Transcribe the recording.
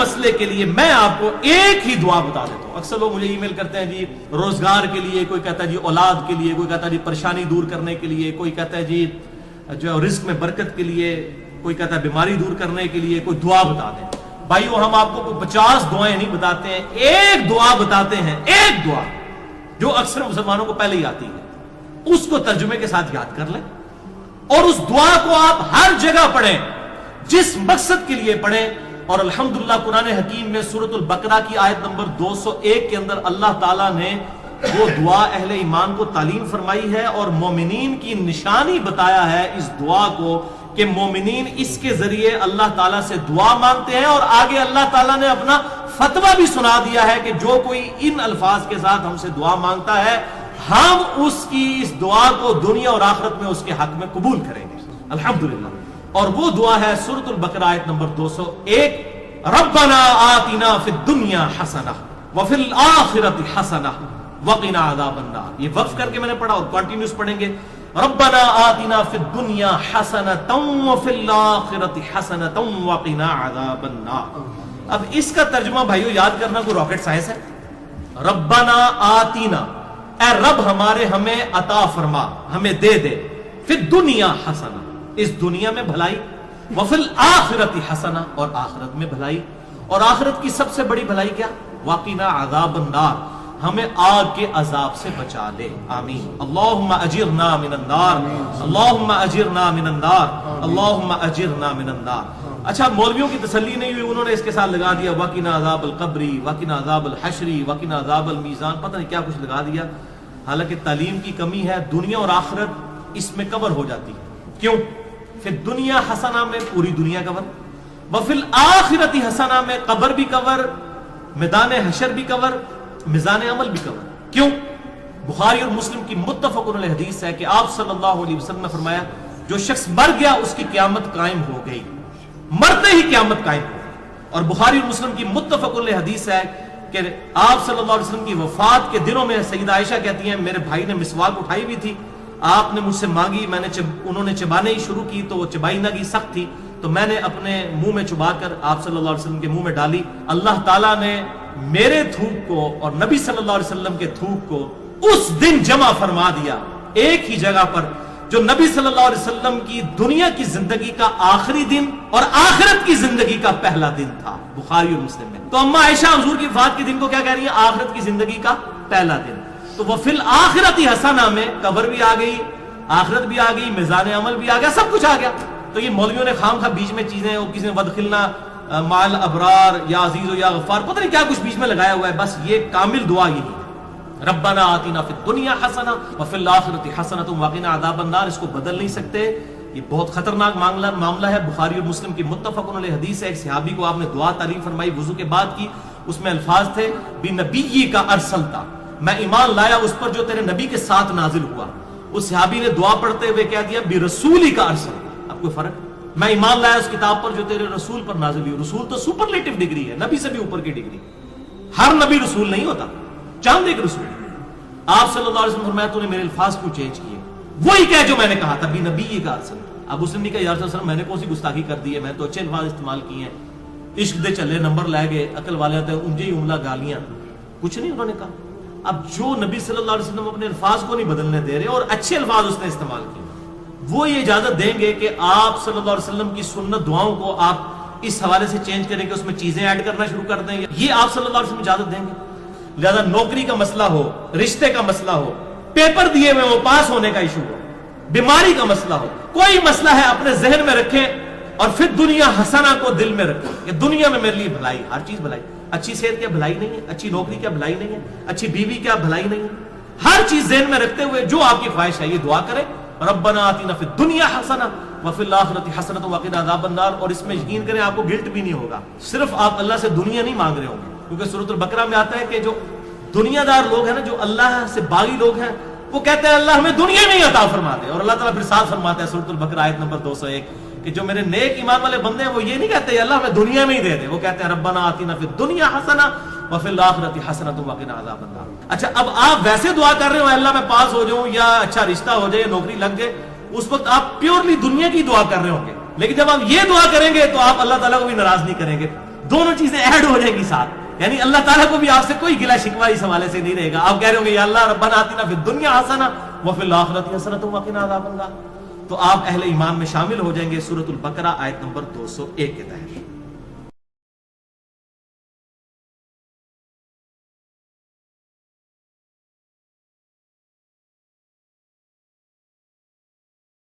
مسئلے کے لیے میں آپ کو ایک ہی دعا بتا دیتا ہوں. اکثر لوگ مجھے ای میل کرتے ہیں جی روزگار کے لیے, کوئی کہتا ہے جی اولاد کے لیے, کوئی کہتا ہے جی پریشانی دور کرنے کے لیے, کوئی کہتا ہے جی جو رزق میں برکت کے لیے, کوئی کہتا ہے بیماری دور کرنے کے لیے کوئی دعا بتا دیں. بھائیو ہم آپ کو 50 دعائیں نہیں بتاتے ہیں, ایک دعا بتاتے ہیں, ایک دعا جو اکثر مسلمانوں کو پہلے ہی آتی ہے, اس کو ترجمے کے ساتھ یاد کر لیں اور اس دعا کو آپ ہر جگہ پڑھیں جس مقصد کے لیے پڑھیں. اور الحمدللہ قرآن حکیم میں سورۃ البقرہ کی آیت نمبر 201 کے اندر اللہ تعالیٰ نے وہ دعا اہل ایمان کو تعلیم فرمائی ہے اور مومنین کی نشانی بتایا ہے اس دعا کو کہ مومنین اس کے ذریعے اللہ تعالیٰ سے دعا مانگتے ہیں. اور آگے اللہ تعالیٰ نے اپنا فتویٰ بھی سنا دیا ہے کہ جو کوئی ان الفاظ کے ساتھ ہم سے دعا مانگتا ہے ہم اس کی اس دعا کو دنیا اور آخرت میں اس کے حق میں قبول کریں گے الحمدللہ. اور وہ دعا ہے سورۃ البقرہ آیت نمبر 201, ربنا آتنا فی الدنیا حسنہ وفی الآخرۃ حسنہ وقنا عذاب النار. یہ وقف کر کے میں نے پڑھا اور کنٹینیوس پڑھیں گے. ربنا آتنا فی الدنیا حسنۃ وفی الآخرۃ حسنۃ وقنا عذاب النار. اب اس کا ترجمہ بھائیو یاد کرنا کوئی راکٹ سائنس ہے. ربنا آتینا, اے رب ہمارے ہمیں عطا فرما, ہمیں دے دے, فی الدنیا حسنہ, اس دنیا میں بھلائی, وفی الآخرۃ حسنہ, اور آخرت میں بھلائی. اور آخرت کی سب سے بڑی بھلائی کیا؟ وقنا عذاب النار, ہمیں آگ کے عذاب سے بچا لے. آمین. اللہم اجرنا من النار, اللہم اجرنا من النار, اللہم اجرنا من النار. اچھا مولویوں کی تسلی نہیں ہوئی, انہوں نے اس کے ساتھ لگا دیا وقنا عذاب القبری, وقنا عذاب الحشری, وقنا عذاب المیزان, پتہ نہیں کیا کچھ لگا دیا. حالانکہ تعلیم کی کمی ہے. دنیا اور آخرت اس میں کور ہو جاتی ہے. کیوں؟ پھر دنیا حسنہ میں پوری دنیا کور, وفی الآخرۃ حسنہ میں قبر بھی کور, میدان حشر بھی کور, میزان عمل بھی کور. کیوں؟ بخاری اور مسلم کی متفق علیہ حدیث ہے کہ آپ صلی اللہ علیہ وسلم نے فرمایا جو شخص مر گیا اس کی قیامت قائم ہو گئی, مرتے ہی قیامت قائم ہو گئی. اور بخاری اور مسلم کی متفق علیہ حدیث ہے کہ آپ صلی اللہ علیہ وسلم کی وفات کے دنوں میں سیدہ عائشہ کہتی ہیں میرے بھائی نے مسواک اٹھائی ہوئی تھی, آپ نے مجھ سے مانگی, میں نے انہوں نے چبانے ہی شروع کی تو وہ چبائی نہ گئی, سخت تھی, تو میں نے اپنے منہ میں چبا کر آپ صلی اللہ علیہ وسلم کے منہ میں ڈالی. اللہ تعالیٰ نے میرے تھوک کو اور نبی صلی اللہ علیہ وسلم کے تھوک کو اس دن جمع فرما دیا ایک ہی جگہ پر, جو نبی صلی اللہ علیہ وسلم کی دنیا کی زندگی کا آخری دن اور آخرت کی زندگی کا پہلا دن تھا. بخاری اور مسلم میں. تو اما عائشہ حضور کی وفات کے دن کو کیا کہہ رہی ہیں؟ آخرت کی زندگی کا پہلا دن. تو وہ فی الآخرۃ حسنہ میں قبر بھی آ گئی, آخرت بھی آ گئی, میزان عمل بھی آ گیا, سب کچھ آ گیا. تو یہ مولویوں نے خام خواہ بیچ میں چیزیں, وہ کسی نے ودخلنا مال ابرار یا عزیز و یا غفار, پتہ نہیں کیا کچھ بیچ میں لگایا ہوا ہے. بس یہ کامل دعا یہی ہے, ربنا آتنا فی الدنیا حسنہ وفی الآخرۃ حسنۃ وقنا عذاب النار. اس کو بدل نہیں سکتے, یہ بہت خطرناک معاملہ ہے. بخاری اور مسلم کی متفق علیہ حدیث ہے, ایک صحابی کو آپ نے دعا تعلیم فرمائی وضو کے بعد کی, اس میں الفاظ تھے بنبی کا ارسلتا, میں ایمان لایا اس پر جو تیرے نبی کے ساتھ نازل ہوا. اس صحابی نے دعا پڑھتے ہوئے کہہ دیا برسولی کا ارسلتا. اب کوئی فرق, میں ایمان لایا اس کتاب پر جو تیرے رسول پر نازل ہوئی. رسول تو سپرلیٹو ڈگری ہے, نبی سے بھی اوپر کی ڈگری. ہر نبی رسول نہیں ہوتا, چاند ایک رسول. آپ صلی اللہ علیہ وسلم فرمایا تو نے میرے الفاظ کیوں چینج کیے؟ وہی کہہ جو میں نے کہا تھا بنبی کا ارسلتا. اب اس نے کہا یا رسول اللہ میں نے کون سی گستاخی کر دی ہے, میں تو اچھے الفاظ استعمال کیے ہیں. عشق دے چلے نمبر لے گئے, عقل والے ہوتے ہیں انجے ہی عملہ گالیاں, کچھ نہیں انہوں نے کہا. اب جو نبی صلی اللہ علیہ وسلم اپنے الفاظ کو نہیں بدلنے دے رہے اور اچھے الفاظ اس نے استعمال کیے, وہ یہ اجازت دیں گے کہ آپ صلی اللہ علیہ وسلم کی سنت دعاؤں کو آپ اس حوالے سے چینج کریں کہ اس میں چیزیں ایڈ کرنا شروع کر دیں, یہ آپ صلی اللہ علیہ وسلم اجازت دیں گے؟ لہذا نوکری کا مسئلہ ہو, رشتے کا مسئلہ ہو, پیپر دیے ہوئے ہو, پاس ہونے کا ایشو ہو, بیماری کا مسئلہ ہو, کوئی مسئلہ ہے اپنے ذہن میں رکھیں اور پھر دنیا حسنہ کو دل میں رکھیں کہ دنیا میں میرے لیے بھلائی, ہر چیز بھلائی. اچھی صحت کیا بھلائی نہیں ہے, اچھی نوکری کیا بھلائی نہیں ہے, اچھی بیوی کیا بھلائی نہیں ہے. ہر چیز ذہن میں رکھتے ہوئے جو آپ کی خواہش ہے یہ دعا کریں, ربنا آتنا فی الدنیا حسنہ وفی الآخرۃ حسنۃ وقنا عذاب النار. اور اس میں یقین کریں آپ کو گلٹ بھی نہیں ہوگا. صرف آپ اللہ سے دنیا نہیں مانگ رہے ہوں گے, کیونکہ سورۃ البقرہ میں آتا ہے کہ جو دنیا دار لوگ ہیں نا, جو اللہ سے باغی لوگ ہیں, وہ کہتے ہیں اللہ ہمیں دنیا میں ہی عطا فرما دے. اور اللہ تعالیٰ پھر ساتھ فرماتا ہے سورۃ البقرہ آیت نمبر 201 کہ جو میرے نیک ایمان والے بندے ہیں وہ یہ نہیں کہتے اللہ ہمیں دنیا میں ہی دے دے, وہ کہتے ہیں ربنا آتنا فی الدنیا حسنہ وفی الآخرۃ حسنۃ وقنا عذاب النار. اچھا اب آپ ویسے دعا کر رہے ہو اللہ میں پاس ہو جاؤں یا اچھا رشتہ ہو جائے, نوکری لگ جائے, اس وقت آپ پیورلی دنیا کی دعا کر رہے ہوں گے. لیکن جب آپ یہ دعا کریں گے تو آپ اللہ تعالیٰ کو بھی ناراض نہیں کریں گے. دونوں چیزیں ایڈ ہو جائیں گی ساتھ، یعنی اللہ تعالیٰ کو بھی آپ سے کوئی گلہ شکوہ اس حوالے سے نہیں رہے گا. آپ کہہ رہے ہوں گے یا اللہ ربنا آتنا فی الدنیا حسنہ وفی الآخرۃ حسنۃ وقنا عذاب النار، تو آپ اہل ایمان میں شامل ہو جائیں گے سورۃ البقرہ آیت نمبر 201 کے تحت.